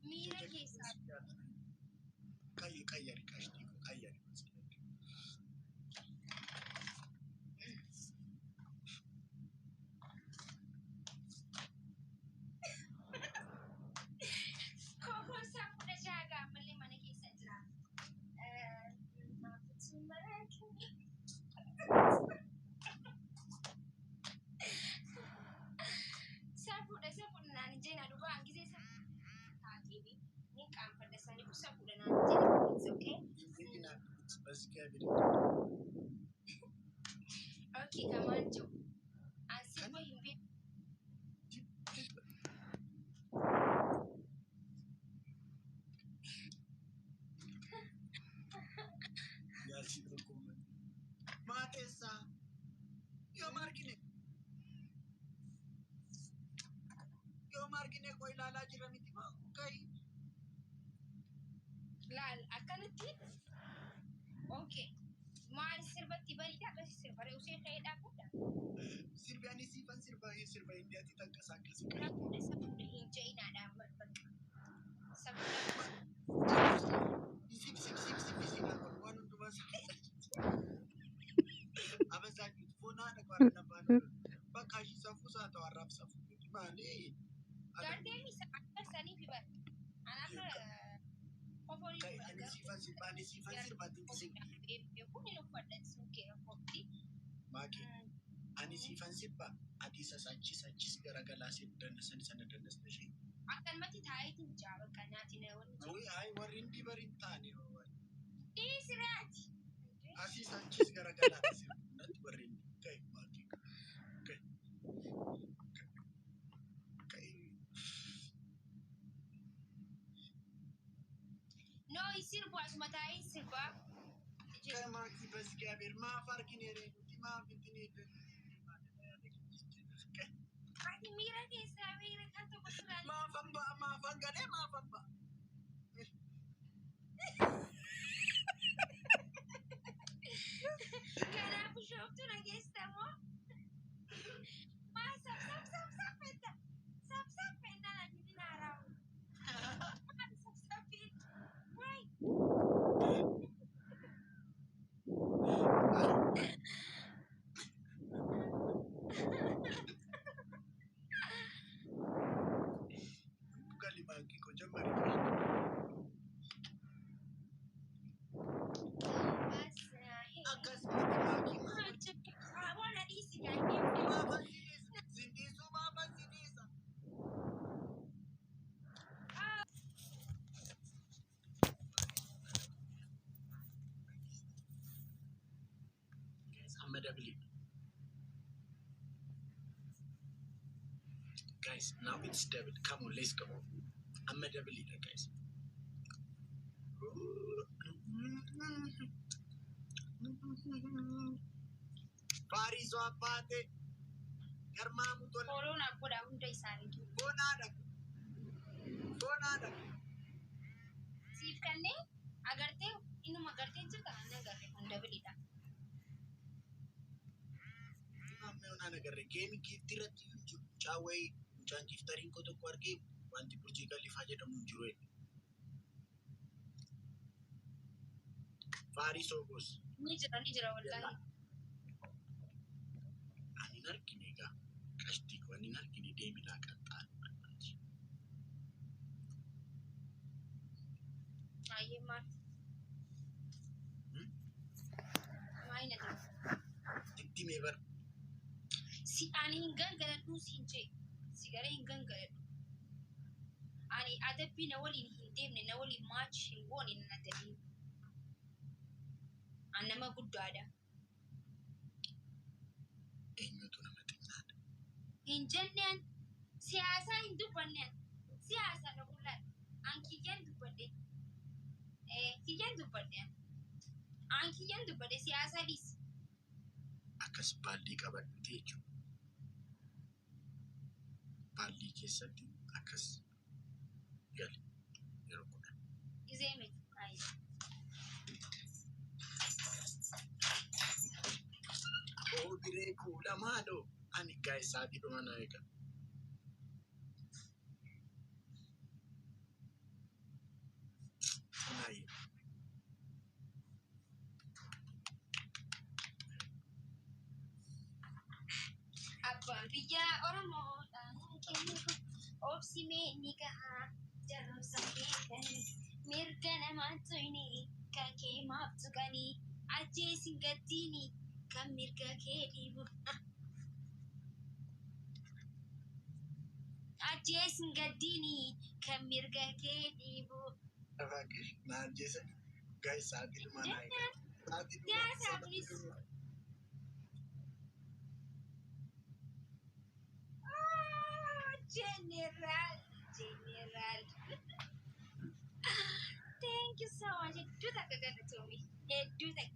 Miira keessaa. Qayyari qashtii ko qayyari. Kokoon saafudha shaagaa malee mana keessa jira. Saafudha naan jeena dhugaa hangisee taatiifi ni qaanfadha sanii saafudha naan jeena. Okay, come on, Joe. Asii koo hin beeku. Matessa, io margine koi lala jira miti ma kai. Lal, akkanatti. Okay. Maal sirbatti bareeda akkasii sirbare usee ta'ee dhaabudha. Sirbi ani siifan sirba Indiyaatti tanqasaaqas. Safuudha hin je'inaadhaan bakka. Safuudha. Sip waan hundumaa abazaati foonaa dhaqaa nabaan bakka ishii safuu isaa ta'u arrabsafu maali? Gardeemi akka sanii fi bara. Anaaf ani siifan sirba kun hin uffadhan suuqee kophti. Maaki ani siifan sirba adii sachis garagalaa sana dandasan ishee. Akkanumatti taa'eetiin jaa bakka nyaati na wanti. Ayi warri hindi bari taane. Dhiisiraati. Asii sachis garagalaa natti warri hindi kai maaki. No, sirbu asuma taa'ee sirba. Kai maaki basgaabir maaf arginere nuti maaf ittiin Ati miira keessaa miira kan tokko turaan. Maafan galee maafan ba'a. Kanaafuu shooftu nageessa moo? Maa sabfetta. Sabfetta na gidi na raawu. Maa sabfetta. Waay. Bagi ko jamari. Akas bagi. Wala diisi kan. Sindisu mama sindisa. Guys, I'm guys, now it's David. Come on, let's go. I'm a double leader, guys. Paris or Pate, Germamu, Corona put out the sign. Bonada. See if can they? Agarte, Magarte, and double it. Game Kitira Chaway, Chanchiftarin Koto Quarki, wanti Portugal fayyadamu jiru. Faris Ogos. Ni jira wallahi. Ani narkine ga kashti ko ani narkine deemi la qattaan. Ayye ma. Maina ga. Titti me bar. Si ani hingangaladhu sinje. Sigara hingangaladhu. Ani adabbi na waliin hin deemne na waliin match hin goone na adabi. Annama guddaadha. Eenyutu nama xinnaadha. Hin jenneen siyaasaa hin dubbanneen siyaasa dhabuudhaan an kiyyaan dubbadhe. Kiyyaan dubbadhe siyaasa dhiis. Akkas baallii qabadhute jechuudha. Baallii keessatti akkas gali yeroo godhan. Izee miti baay'ee. Oh, biree kuula maaloo ani gaa'e sa'aatii dhuma na eega. Funai. Apa dia orang mau opsi me nikah jangan sampai mirga nama tu ini kaki maaf juga nih aja singkat ini kan mirga kedibu aja singkat ini kan mirga kedibu Lagi, nah Jason, guys saat itu mana ya? Saat itu ya sablis general general thank you so much do tak gagana to me do tak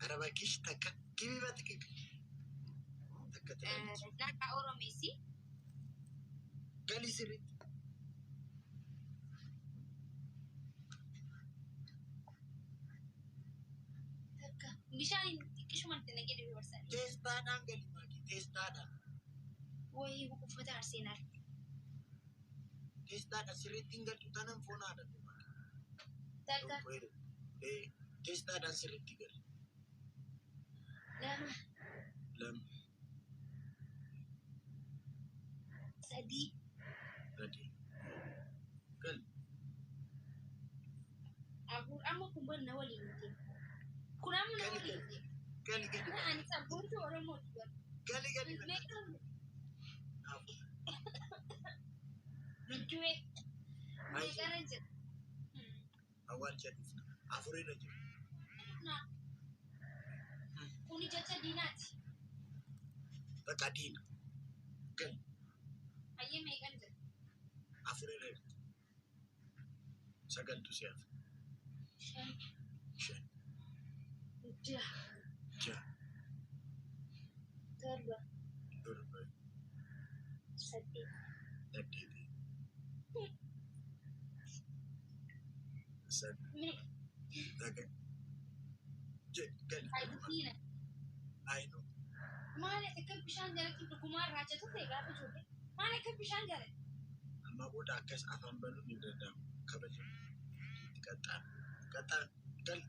Araba kish taka, kimi bati kik. Taka terlalu. naka oromisi Gali sirit. bishaan qishumatti nagee dhibe barsaanii. Teestaadhaan gali maaki, teestaadhaan. Wayii uffata Arsenaal. Teestaadhaan sirrittiin galtu tanan foonaadha. Dalga Teestaadhaan sirritti gali. lama Lama, sadii sadii. Gali. afur amma kun ban na waliin miti. Kun amma na waliin miti. Gali. Na ani sabboontu Oromooti bar. Gali. Lujjuwee. Meeqarra jira. Awwaal jedhuuf afurirra jiru. Na kuni jecha diinaati. Bakka diina. Gali. Hayyee meeqan jira. Afurirra jiru. Sagaltu siyaaf. Shan Shan. jaha Jaha. torba Torba. saddeet. Saddeeti. Mee Daga. Gali. diina. Ayinu. Maal akka bishaan jalatti dhugumaa raajatu ta'e gaafa ijoollee. Maal akka bishaan jalatti. Amma booda akkas afaan banuun hin danda'amu. Kabaja. Qaxxaan. Gali.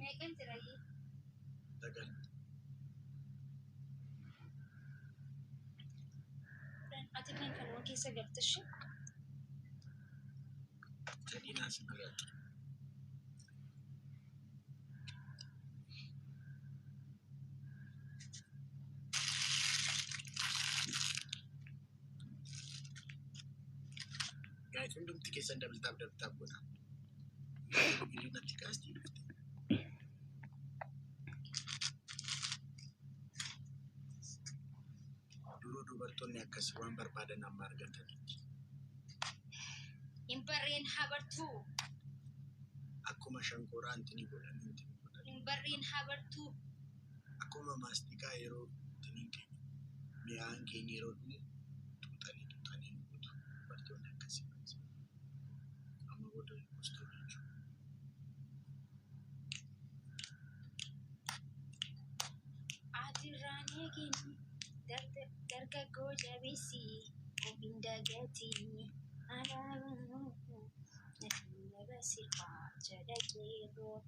Meeqan jira yee. Dagal. Ati kan kanuma keessa galtashi. Sadii naasi magaala. Guys, hundumti keessan dabtaab godha. Bilii natti kaastii dhufte. Duruu dubartoonni akkas waan barbaadan amma argataniiti. Hin barreen habartuu. Akkuma shankooraan tini godhan. Hin barreen habartuu. Akkuma maastikaa yeroo tiniin keenya mi'aan keenya yeroo dhumu tuuxanii nu guutu. Dubartoonni akkasii. Amma booda gostuu jechuudha. Adirraan eegini dargaggoo jabeessi ofiin dagatii nafi sirfaa jedha qeerroo.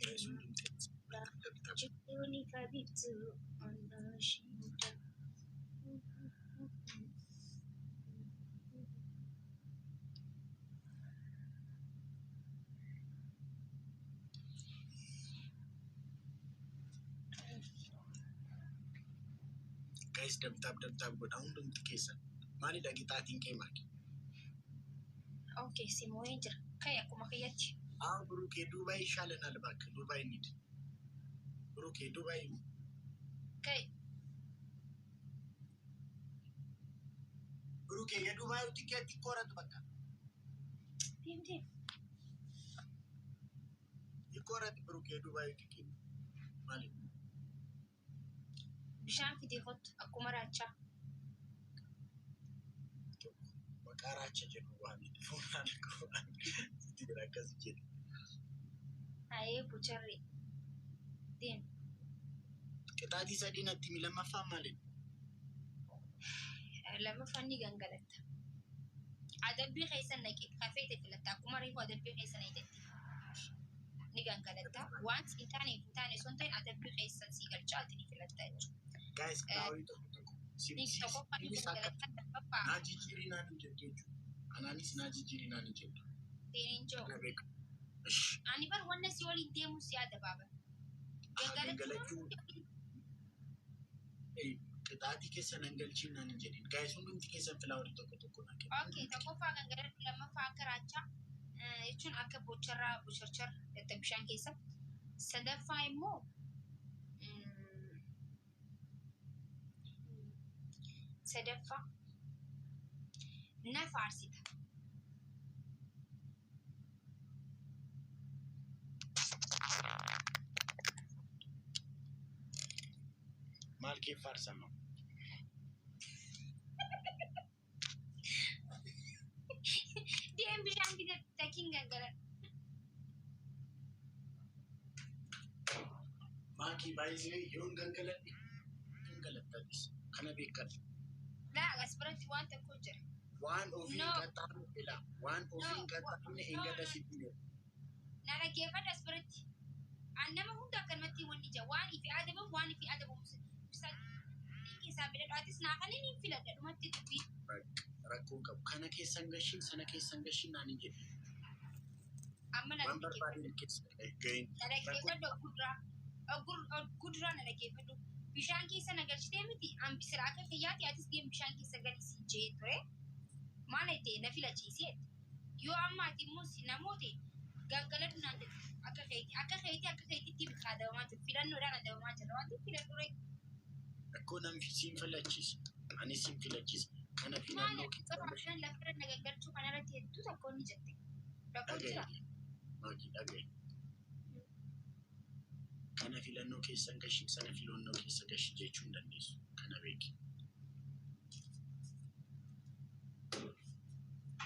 Guys, hundumti dabtaab. Jikkoon ifa biftu onnoo shiinta. Guys, dabtaab godha hundumti keessan. Maalidha qixaatiin kee maali? Okay, simoo hin jira. Ka'e akkuma kiyyatti. Burukee Duubaay ishaalanaal bakka Duubaay ni dha. Burukee Duubaay Ka'e Burukee ya Duubaay tikeetti kooratu bakka. deemtee. Kooratu Burukee Duubaay tikeetti. Maali? Bishaan fidee kottu akkuma raachaa. Maqaa raacha jedhu waan foonaan itti bira akkas jedhu. bucharri. Deem. Qixaatii sadii natti himi lammaffaan maali? Lammaffaan ni gangalatta. Adabbii keessan naqe kafeete filatta akkuma reefu adabbii keessan eedetti. Ni gangalatta. Waan hin taane sun ta'in adabbii keessan si galchaati ni filatta jechuudha. Guys, daawwii tokko tokko. Naa jijjiirii naan hin jettu jechuudha. Anaanis naa jijjiirii naan hin jettu. Deeniin jiru. Ani bar wanna si waliin deemu si adabaaban. Gangalachuu. Qixaatii keessa nan galchiin naan hin jedhin. Guys, hundumti keessan filaawarii tokko tokko naa kennu. Okay, tokkoffaa gangalatu lammaffaa akka raachaa jechuun akka bocharchar bishaan keessa. Sadaffaa immoo sadaffaa na faarsita. Maal kee faarsama? Deem bishaan gida takiin gangalatu. Maakii baay'isee yoon gangalattanis kana beekadha. Laa asirratti waan tokko jira. Waan ofiin qaxxaamne ila waan ofiin qaxxaamne eegada sitti jiru. Nana geeffadha asirratti. Nama hunda akkanumatti wanni jira. Waan ifi adabamu isaa biladhaatis naafanii ni filadha dhumatti dubbii. Rakkoon qabu. Kana keessan gashiin sana keessan gashiin naan hin jedhu. Amma waan barbaadeen keessa gahin. Nalageeffadhu guduraan nalageeffadhu. Bishaan keessa nagalchitee miti hambisira akka fayyaati atis deemu bishaan keessa galisi jee ture. Maal ta'e na filachiisee yoo amma ati immoo si namoota gangalatu naan jedhu akka keetiitti adabamaa jiru filannoodhaan adabamaa jira waan ta'eef filadhu ree. Akkoo namni siin filachiisa. Anis siin filachiisa. Kana filannoo keessan lafarra nagalchuu kanarratti hedduu tokko ni jette. Rakkoo jira. Maakii dhagaye. Kana filannoo keessan gashi sana filannoo keessa gashi jechuu hin dandeessu. Kana beeki.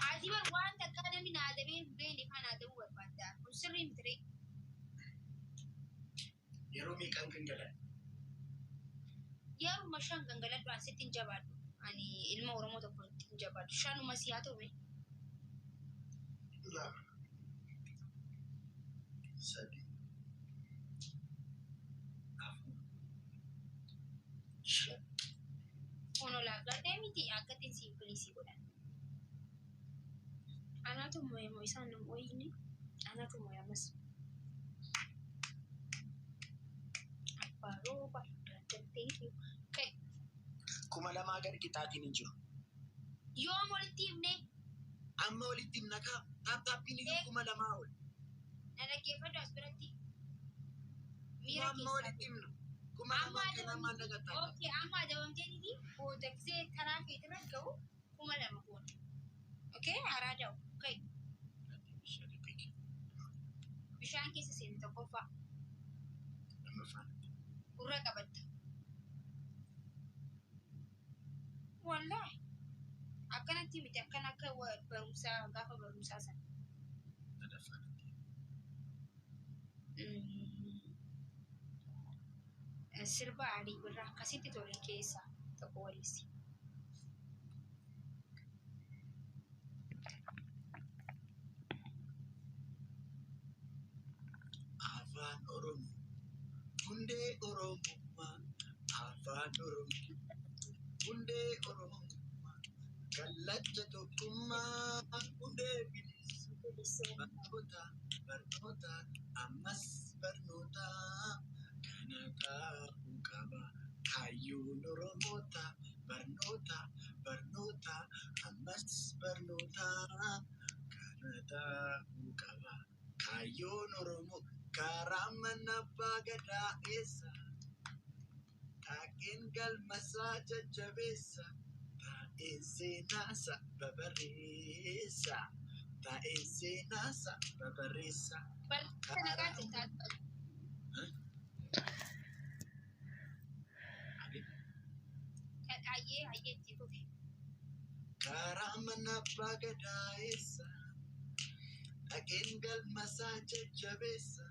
Ati bar waan takka namni na adabee beene kan adabuu barbaadda. Kun sirrii miti ree. Yeroo meeqaan gangalan? Yeroo shan gangaladhu asitti hin jabaadhu. Ani ilma Oromoo tokko hin jabaadhu. Shanuma si haa ta'u mee? Sadii. Onola gadee miti akkatiin siimpilii godhan. Anaatu moo'ee isaan nama wayini anaatu moo'ee ammas. Abbaaroo baaddatee ka'e. 2,000 gadi qixaatiin hin jiru. Yoom walitti himne? Amma walitti himna kaa taappiin iyyuu 2,000 ol. Na dhaggeeffadhu as biratti. Amma walitti himna. 2,000 kenna maal dhagataa? Okay, amma adabamteeti boodaksee karaa keetirra ga'u 2,000 goona. Okay, araadaa'u. Okay. Bishaan keessa seeni tokkoffaa. Lammaffaan. Gurra qabatta. Wallahi. Akkanatti miti akkan akka barumsaa gaafa barumsaa sana. Sadaffaan. Sirba Alii Birraa akkasitti tole keessaa tokko waliisi. Afaan Oromoo, hundee Oromummaa, Afaan Oromoo, hundee Oromummaa, kallacha tokkummaa, hundee barnoota, ammas barnoota, kana taa'uu qaba. Kaayyoon Oromoota, barnoota, ammas barnoota, kana taa'uu qaba. Kaayyoon Oromoo karaa mana abbaa gadaa eessa? Taa'een galmasaa jajjabeessa. Taa'een seenaasa babarreessa. Taa'een seenaasa babarreessa. Karaa mana abbaa gadaa eessa? Taa'een galmasaa jajjabeessa.